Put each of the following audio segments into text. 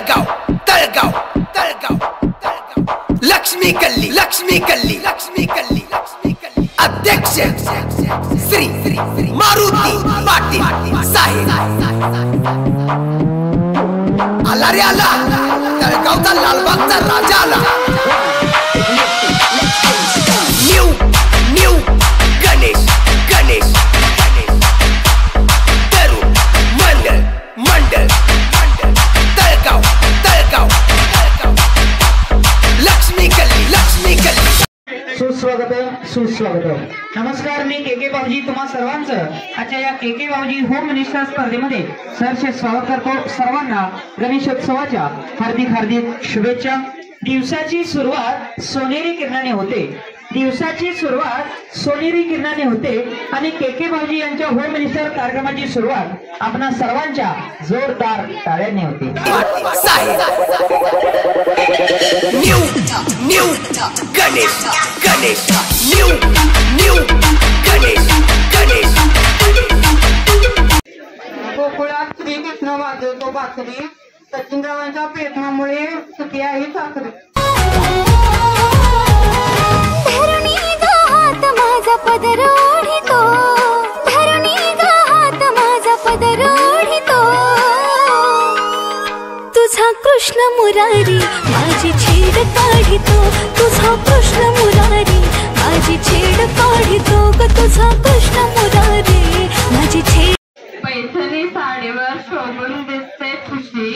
तळगाव तळगाव तळगाव तळगाव लक्ष्मी कल्ली लक्ष्मी कल्ली लक्ष्मी कल्ली लक्ष्मी कल्ली अध्यक्ष श्री मारुती पाटील साहेब आला रे आला तळगावचा लालबागचा राजा आला न्यू न्यू गणेश गणेश तरुण मंडळ मंडळ तळगाव तळगाव लक्ष्मी कल्ली लक्ष्मी कल्ली सुस्वागत नमस्कार मी के बाबूजी तुम्हा सर्वांचं आजच्या या के बाबूजी होम मिनिस्टर स्पर्धेमध्ये सहर्ष स्वागत करतो। सर्वांना गणेशोत्सवाच्या हार्दिक हार्दिक शुभेच्छा। दिवसाची सुरुवात सोनेरी किरणाने होते दिवसाची सुरुवात सोनेरी किरणाने होते आणि के बाबूजी यांच्या होम मिनिस्टर कार्यक्रमाची सुरुवात आपणा सर्वांच्या जोरदार टाळ्यांनी होते। न्यू न्यू गणेश गणेश न्यू न्यू गणेश गणेश गोकुळात श्रीकृष्ण वाजवतो बासरी सचिनरावांच्या प्रयत्नामुळे सुखी आहे साखरी धरुणी गा हात माझा पदर ओढितो धरुणी गा हात माझा पदर ओढितो तुझा कृष्ण मुरारी माझी छेड काढितो तुझा कृष्ण मुरारी माझी छेड काढितो ग तुझा कृष्ण मुरारी माझी छेड पैठणी साडीवर शोभून दिसते खुशी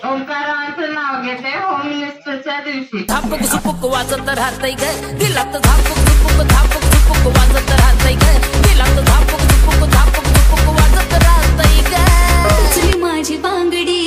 ओंकाराचं नाव घेते होम मिनिस्टरच्या दिवशी धापक झुपक वाजत राहतय ग दिलात धापक झुपक वाजत राहतय ग दिलात धापक झुपक वाजत राहतय ग तुझी माझी बांगडी